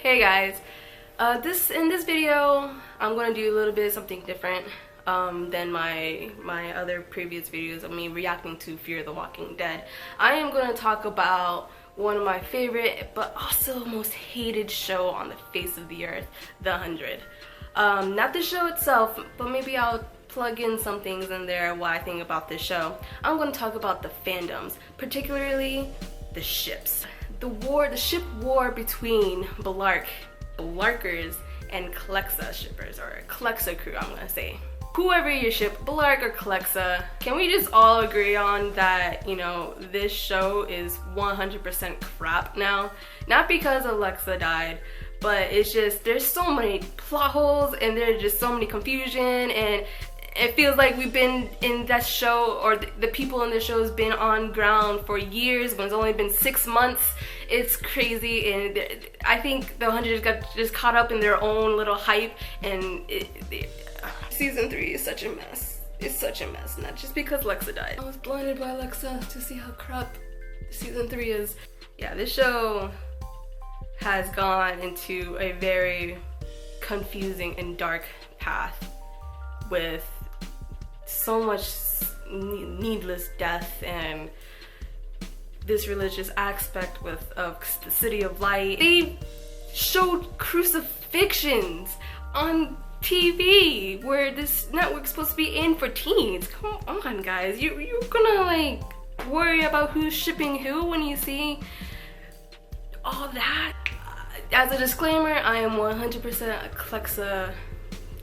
Hey guys, in this video I'm gonna do a little bit of something different than my other previous videos of me reacting to Fear the Walking Dead. I am gonna talk about one of my favorite but also most hated show on the face of the earth, The 100. Not the show itself, but maybe I'll plug in some things in there what I think about this show. I'm gonna talk about the fandoms, particularly the ships. The ship war between Bellarkers and Clexa shippers, or Clexa crew, I'm gonna say. Whoever you ship, Bellarke or Clexa, can we just all agree on that, you know, this show is 100% crap now? Not because Alexa died, but it's just, there's so many plot holes and there's just so many confusion, and it feels like we've been in that show, or the people in the show has been on ground for years when it's only been 6 months. It's crazy, and I think the 100 got just caught up in their own little hype, and season 3 is such a mess. It's such a mess, not just because Lexa died. I was blinded by Alexa to see how crap season 3 is. Yeah, this show has gone into a very confusing and dark path with so much needless death and this religious aspect of the City of Light. They showed crucifixions on TV where this network's supposed to be in for teens. Come on, guys. You're gonna like worry about who's shipping who when you see all that? As a disclaimer, I am 100% a Clexa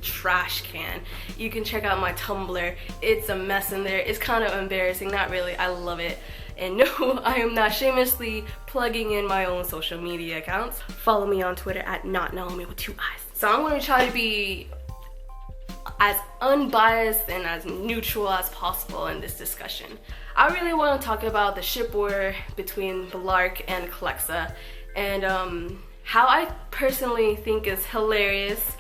trash can. You can check out my Tumblr. It's a mess in there. It's kind of embarrassing. Not really. I love it. And no, I am not shamelessly plugging in my own social media accounts. Follow me on Twitter at NotNaomi with 2 eyes. So I'm going to try to be as unbiased and as neutral as possible in this discussion. I really want to talk about the ship war between Bellarke and Clexa, and how I personally think is hilarious,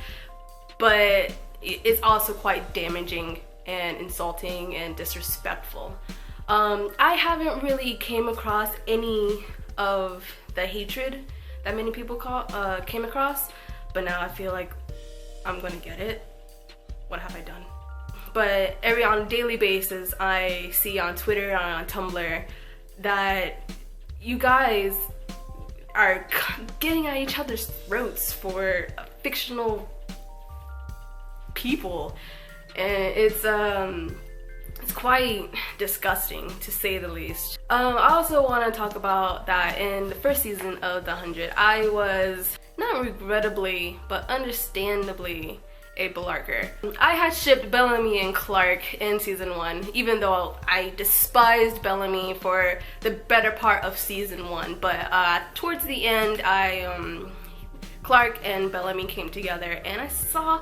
but it's also quite damaging and insulting and disrespectful. I haven't really came across any of the hatred that many people came across, but now I feel like I'm gonna get it. What have I done? But on a daily basis, I see on Twitter and on Tumblr that you guys are getting at each other's throats for fictional people, and it's quite disgusting, to say the least. I also want to talk about that in the first season of The 100, I was, not regrettably, but understandably, a Bellarker. I had shipped Bellamy and Clark in season 1, even though I despised Bellamy for the better part of season 1, but towards the end, Clark and Bellamy came together, and I saw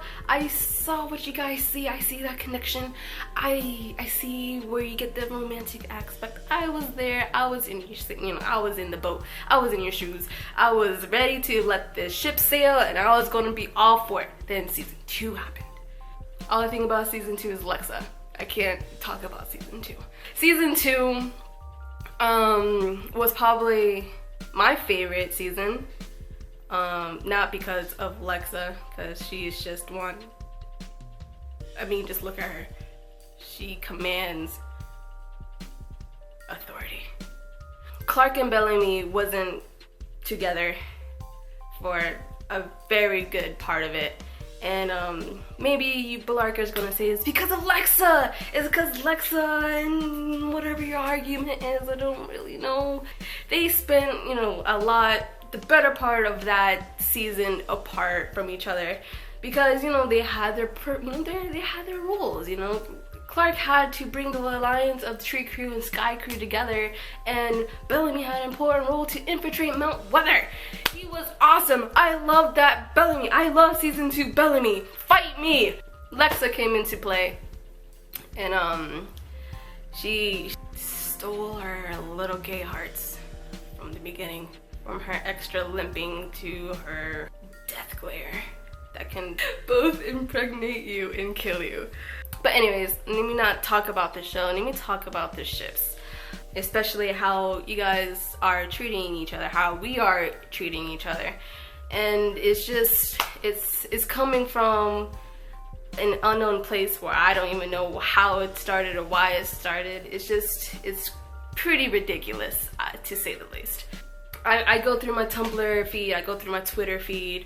what you guys see. I see that connection. I see where you get the romantic aspect. I was there. I was in your, I was in the boat. I was in your shoes. I was ready to let the ship sail, and I was going to be all for it. Then season 2 happened. All I think about season 2 is Lexa. I can't talk about season 2. Season 2 was probably my favorite season. Not because of Lexa, because she's just one. I mean, just look at her. She commands authority. Clark and Bellamy wasn't together for a very good part of it. And maybe you Bellarke's gonna say it's because of Lexa! It's because Lexa, and whatever your argument is, I don't really know. They spent, you know, the better part of that season apart from each other, because, you know, they had their they had their roles, you know. Clark had to bring the alliance of the Tree Crew and Sky Crew together, and Bellamy had an important role to infiltrate Mount Weather. He was awesome. I love that Bellamy. I love season 2 Bellamy. Fight me. Lexa came into play, and she stole our little gay hearts from the beginning. From her extra limping to her death glare that can both impregnate you and kill you. But anyways, let me not talk about the show, let me talk about the ships. Especially how you guys are treating each other, how we are treating each other. and it's just it's coming from an unknown place where I don't even know how it started or why it started. It's pretty ridiculous, to say the least. I go through my Tumblr feed, I go through my Twitter feed,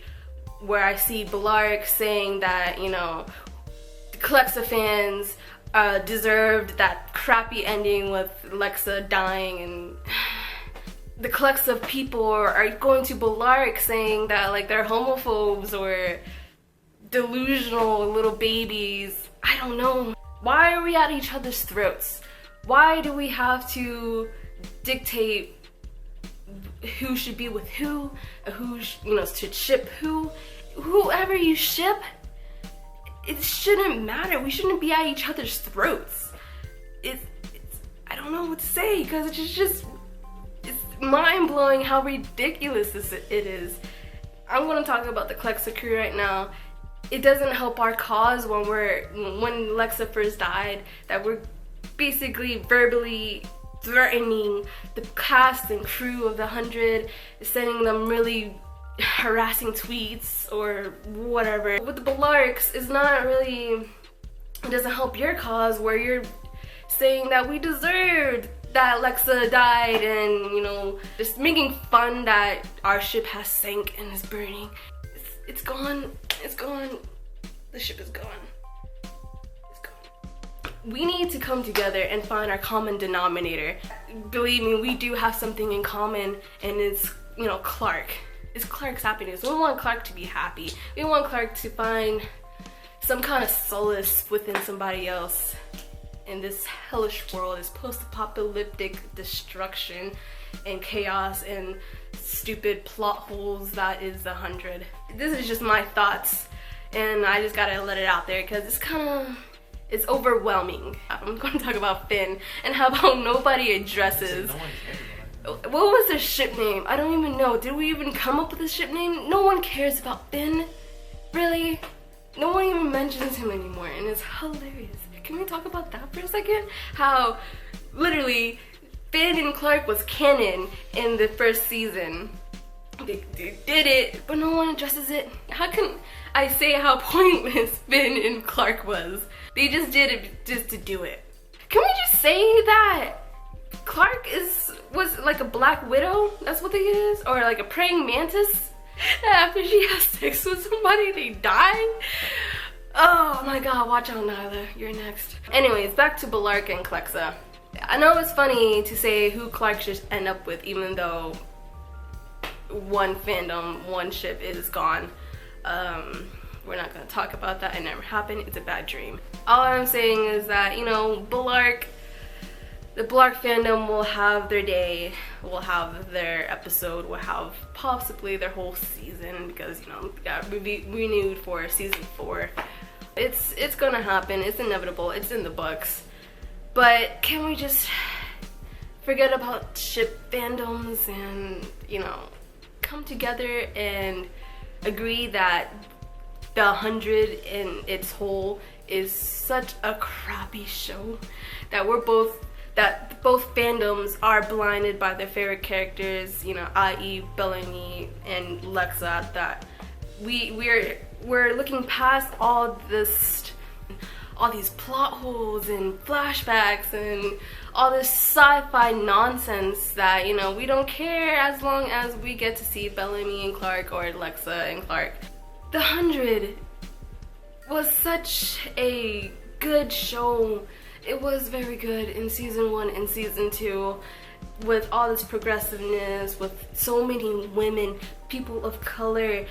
where I see Bellarke saying that, you know, the Clexa fans deserved that crappy ending with Clexa dying, and the Clexa people are going to Bellarke saying that, like, they're homophobes or delusional little babies. I don't know. Why are we at each other's throats? Why do we have to dictate who should be with who you know, should ship who? Whoever you ship, it shouldn't matter. We shouldn't be at each other's throats. It's I don't know what to say, because it's mind-blowing how ridiculous it is. I'm gonna talk about the Clexa crew right now. It doesn't help our cause when Clexa first died, that we're basically verbally threatening the cast and crew of the 100, sending them really harassing tweets or whatever. With the Bellarkes, it's not really, it doesn't help your cause, where you're saying that we deserved that Clexa died, and, you know, just making fun that our ship has sank and is burning. It's gone. It's gone. The ship is gone. It's gone. We need to come together and find our common denominator. Believe me, we do have something in common, and it's, you know, Clark. It's Clark's happiness. We want Clark to be happy. We want Clark to find some kind of solace within somebody else in this hellish world, this post-apocalyptic destruction and chaos and stupid plot holes that is the 100. This is just my thoughts, and I just gotta let it out there because it's overwhelming. I'm gonna talk about Finn and how about nobody addresses. What was the ship name? I don't even know. Did we even come up with a ship name? No one cares about Finn. Really? No one even mentions him anymore, and it's hilarious. Can we talk about that for a second? How literally Finn and Clark was canon in the first season. They did it, but no one addresses it. How can I say how pointless Finn and Clark was? They just did it just to do it. Can we just say that Clark was like a black widow? That's what they is? Or like a praying mantis? After she has sex with somebody, they die? Oh my god, watch out, Nyla. You're next. Anyways, back to Bellarke and Clexa. I know it's funny to say who Clark should end up with, even though one fandom, one ship is gone. We're not gonna talk about that. It never happened. It's a bad dream. All I'm saying is that, you know, the Bellarke fandom will have their day, will have their episode, will have possibly their whole season, because, you know, got renewed for season 4. It's gonna happen. It's inevitable. It's in the books. But can we just forget about ship fandoms and, you know, come together and agree that the 100 in its whole is such a crappy show that both fandoms are blinded by their favorite characters, you know, i.e. Bellarke and Clexa, that we're looking past all these plot holes and flashbacks and all this sci-fi nonsense that, you know, we don't care as long as we get to see Bellarke and Clark or Clexa and Clark. The 100 was such a good show. It was very good in season 1 and season 2, with all this progressiveness, with so many women, people of color,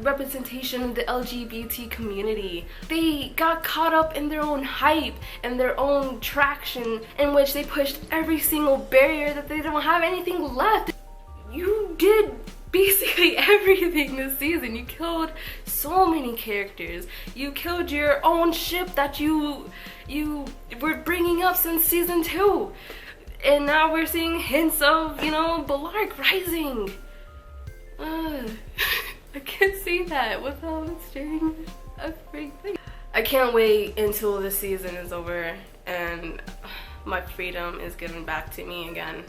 representation of the LGBT community. They got caught up in their own hype and their own traction, in which they pushed every single barrier that they don't have anything left. You did basically everything this season. You killed so many characters. You killed your own ship that you were bringing up since season 2. And now we're seeing hints of, you know, Bellarke rising. I can't say that without staring a freak thing. I can't wait until the season is over and my freedom is given back to me again.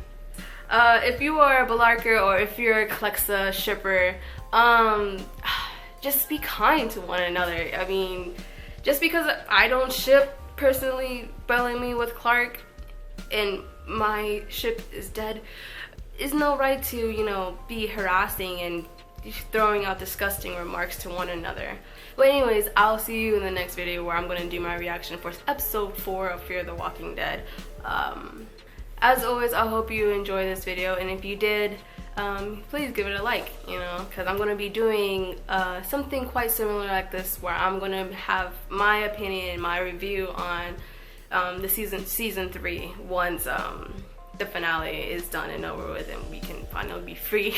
If you are a Bellarke or if you're a Clexa shipper, just be kind to one another. I mean, just because I don't ship personally Bellamy with Clark and my ship is dead is no right to, you know, be harassing and throwing out disgusting remarks to one another. But anyways, I'll see you in the next video where I'm going to do my reaction for episode 4 of Fear the Walking Dead. As always, I hope you enjoy this video, and if you did, please give it a like, you know, because I'm going to be doing something quite similar like this where I'm going to have my opinion, my review on the season 3 once the finale is done and over with and we can finally be free.